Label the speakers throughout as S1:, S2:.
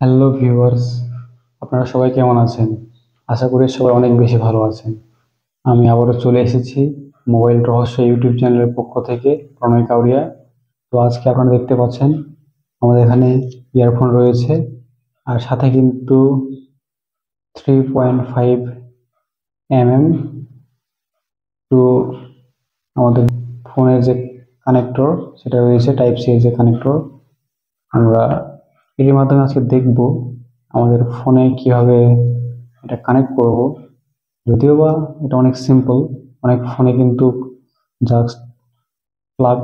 S1: Hello viewers, আপনারা সবাই কেমন আছেন? আশা করি সবাই অনেক বেশি ভালো আছেন। আমি আবারও চলে এসেছি মোবাইল রহস্য ইউটিউব চ্যানেলের পক্ষ থেকে, প্রণয় কাউরিয়া। তো আজকে আপনারা দেখতে পাচ্ছেন আমাদের এখানে ইয়ারফোন রয়েছে, আর সাথে কিন্তু 3.5 mm টু আমাদের ফোনের যে কানেক্টর সেটা রয়েছে, টাইপ সি যে কানেক্টর। আমরা এর মাধ্যমে আজকে দেখব আমাদের ফোনে কিভাবে এটা কানেক্ট করব। যদিও বা এটা অনেক সিম্পল, অনেক ফোনে কিন্তু জাস্ট প্লাগ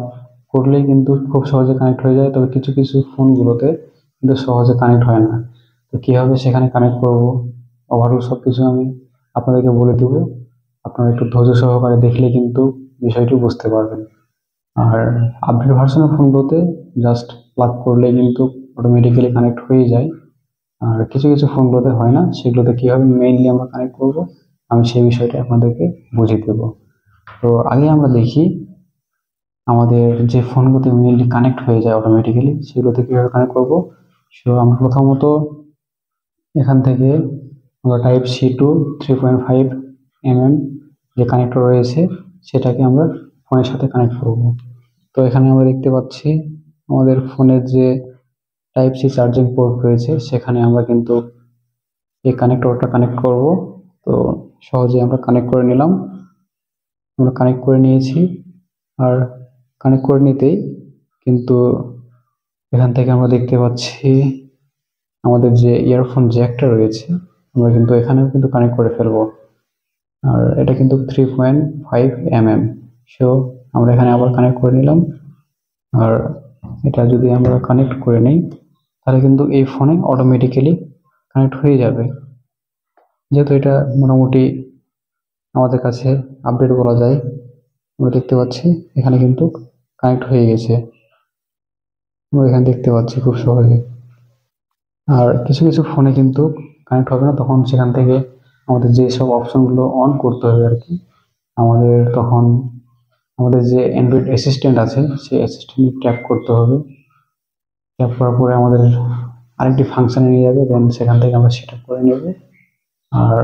S1: করলেই কিন্তু খুব সহজে কানেক্ট হয়ে যায়, তবে কিছু কিছু ফোনগুলোতে কিন্তু সহজে কানেক্ট হয় না। তো কীভাবে সেখানে কানেক্ট করব, ওভারঅল সব কিছু আমি আপনাদেরকে বলে দেবো। আপনারা একটু ধৈর্য সহকারে দেখলে কিন্তু বিষয়টি বুঝতে পারবেন। আর আপডেট ভার্সনের ফোনগুলোতে জাস্ট প্লাগ করলেই কিন্তু অটোমেটিক্যালি কানেক্ট হয়ে যায়। আর কিছু কিছু ফোনগুলোতে হয় না, সেগুলোতে কীভাবে মেইনলি আমরা কানেক্ট করব আমি সেই বিষয়টা আপনাদেরকে বুঝিয়ে দেবো। তো আগে আমরা দেখি আমাদের যে ফোনগুলোতে মেইনলি কানেক্ট হয়ে যায় অটোমেটিক্যালি সেগুলোতে কীভাবে কানেক্ট করব। সো আমরা প্রথমত এখান থেকে আমরা টাইপ সি টু 3.5 mm যে কানেক্টর রয়েছে সেটাকে আমরা ফোনের সাথে কানেক্ট করব। তো এখানে আমরা দেখতে পাচ্ছি আমাদের ফোনের যে টাইপ সি চার্জিং পোর্ট রয়েছে সেখানে আমরা কিন্তু এই কানেক্টরটা কানেক্ট করব। তো সহজে আমরা কানেক্ট করে নিলাম, আমরা কানেক্ট করে নিয়েছি। আর কানেক্ট করে নিতেই কিন্তু এখান থেকে আমরা দেখতে পাচ্ছি আমাদের যে ইয়ারফোন জ্যাকটা রয়েছে আমরা কিন্তু এখানেও কিন্তু কানেক্ট করে ফেলবো। আর এটা কিন্তু 3.5 mm। সো আমরা এখানে আবার কানেক্ট করে নিলাম। আর এটা যদি আমরা কানেক্ট করে নিই তাহলে কিন্তু এই ফোনে অটোমেটিক্যালি কানেক্ট হয়ে যাবে, যেহেতু এটা মোটামুটি আমাদের কাছে আপডেট বলা যায়। আমরা দেখতে পাচ্ছি এখানে কিন্তু কানেক্ট হয়ে গেছে, আমরা এখানে দেখতে পাচ্ছি খুব সহজে। আর কিছু কিছু ফোনে কিন্তু কানেক্ট হবে না, তখন সেখান থেকে আমাদের যে সব অপশনগুলো অন করতে হবে আর কি। আমাদের তখন আমাদের যে অ্যান্ড্রয়েড অ্যাসিস্ট্যান্ট আছে সেই অ্যাসিস্ট্যান্ট ট্যাপ করতে হবে। ট্যাপ করার পরে আমাদের আরেকটি ফাংশানে নিয়ে যাবে, দেন সেখান থেকে আমরা সেট আপ করে নেব। আর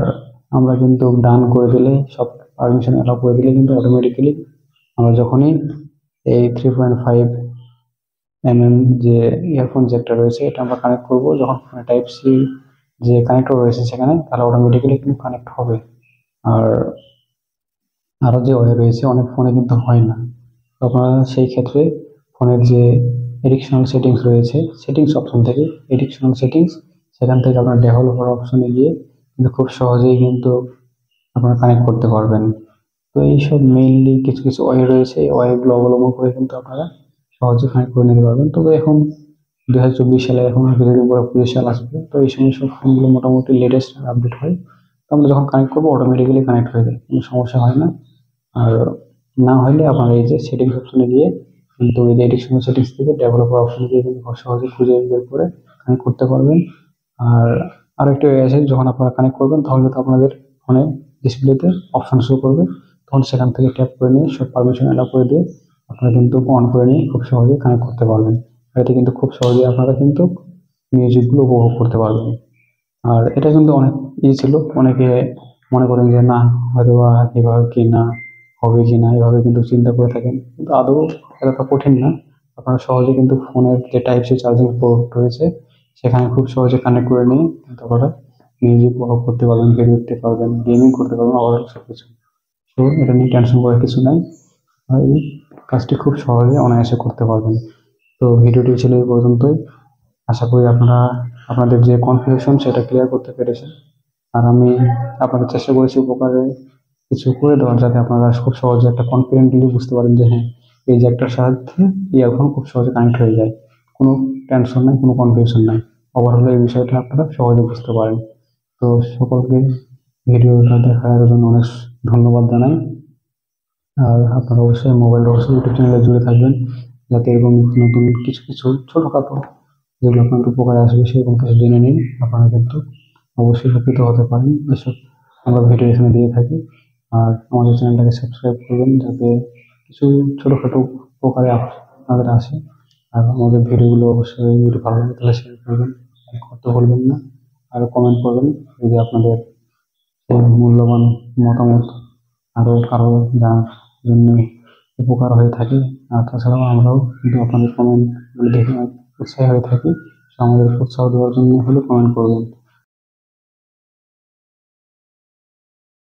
S1: আমরা কিন্তু ডান করে দিলে, সব পারমিশন অ্যালাউ করে দিলে কিন্তু অটোমেটিক্যালি আমরা যখনই এই 3.5 mm যে ইয়ারফোন জ্যাকটা রয়েছে এটা আমরা কানেক্ট করব, যখন ফোনে টাইপ সি যে কানেক্টর রয়েছে সেখানে, তাহলে অটোমেটিক্যালি কিন্তু কানেক্ট হবে। আর আরও যে ওয়ে রয়েছে অনেক ফোনে কিন্তু হয় না, তো আপনারা সেই ক্ষেত্রে ফোনের যে এডিকশনাল সেটিংস রয়েছে, সেটিংস অপশন থেকে এডিকশনাল সেটিংস, সেখান থেকে আপনার ডেভেলপার অপশনে গিয়ে কিন্তু খুব সহজেই কিন্তু আপনারা কানেক্ট করতে পারবেন। তো এইসব মেইনলি কিছু কিছু ওয়ে রয়েছে, এই ওয়েগুলো অবলম্বন করে কিন্তু আপনারা সহজে কানেক্ট করে নিতে পারবেন। তবে এখন 2024 সালে, এখন কিছুদিন পরে 25 সাল আসবে, তো এই সময় সব ফোনগুলো মোটামুটি লেটেস্ট আপডেট হয়। তো আমরা যখন কানেক্ট করবো অটোমেটিক্যালি কানেক্ট হয়ে যায়, কোনো সমস্যা হয় না। আর না হলে আপনারা এই যে সেটিংস অপশনে গিয়ে কিন্তু এই যে এডিকশনাল সেটিংস থেকে ডেভেলপার অপশনে গিয়ে কিন্তু খুব সহজে খুঁজে বের করে কানেক্ট করতে পারবেন। আর আরেকটা ওয়ে আছে, যখন আপনারা কানেক্ট করবেন তখন কিন্তু আপনাদের ফোনে ডিসপ্লেতে অপশন শো করবে, তখন সেখান থেকে ট্যাপ করে নিয়ে সব পারমিশন অ্যালাউ করে দিয়ে আপনারা কিন্তু অন করে নিয়ে খুব সহজে কানেক্ট করতে পারবেন। এতে কিন্তু খুব সহজে আপনারা কিন্তু মিউজিকগুলো উপভোগ করতে পারবেন। আর এটা কিন্তু অনেক ছিল, অনেকে মনে করেন যে না হয়তো বা এভাবে কি না হবে কি না, এভাবে কিন্তু চিন্তা করে থাকেন, কিন্তু আদৌ এতটা কঠিন না। আপনারা সহজে কিন্তু ফোনের যে টাইপ সি চার্জিং পোর্ট রয়েছে সেখানে খুব সহজে কানেক্ট করে নিয়ে কিন্তু আপনারা মিউজিক উপভোগ করতে পারবেন, ভিডিও দেখতে পারবেন, গেমিং করতে পারবেন, ওভারঅল সব কিছু। তো এটা নিয়ে টেনশন করার কিছু নাই, এই কাজটি খুব সহজে অনায়াসে করতে পারবেন। তো ভিডিওটি ছিল এই পর্যন্তই। আশা করি আপনারা আপনাদের যে কনফিউশন সেটা ক্লিয়ার করতে পেরেছেন। আর আমি আপনাদের চেষ্টা করেছি উপকারে কিছু করে দেওয়ার, যাতে আপনারা খুব সহজে একটা কনফিডেন্টলি বুঝতে পারেন যে হ্যাঁ, এই জ্যাকটার সাহায্যে ইয়ারফোন খুব সহজে কানেক্ট হয়ে যায়, কোনো টেনশন নাই, কোনো কনফিউশন নাই। ওভারঅল এই বিষয়টা আপনারা সহজে বুঝতে পারেন। তো সকলকে ভিডিওটা দেখার জন্য অনেক ধন্যবাদ জানাই। আর আপনারা অবশ্যই মোবাইল রহস্য ইউটিউব চ্যানেলে জুড়ে থাকবেন, যাতে এরকম নতুন নতুন কিছু কিছু ছোটোখাটো যেগুলো আপনার উপকারে আসবে সেরকম কিছু জেনে নিন। আপনারা কিন্তু অবশ্যই উপকৃত হতে পারেন, এসব আমরা ভিডিও এখানে দিয়ে থাকি। আর আমাদের চ্যানেলটাকে সাবস্ক্রাইব করবেন, যাতে কিছু ছোটোখাটো উপকারে আপনাদের আসে। আর আমাদের ভিডিওগুলো অবশ্যই যদি ভালো লাগে তাহলে শেয়ার করবেন। লাইক করতে ভুলবেন না, আর কমেন্ট করবেন যদি আপনাদের এই মূল্যবান মতামত আরও কারো জানার জন্য উপকার হয়ে থাকে। আর তাছাড়াও আমরাও কিন্তু আপনাদের কমেন্টগুলো দেখে উৎসাহী হয়ে থাকি। আমাদের উৎসাহ দেওয়ার জন্য হলে কমেন্ট করবেন।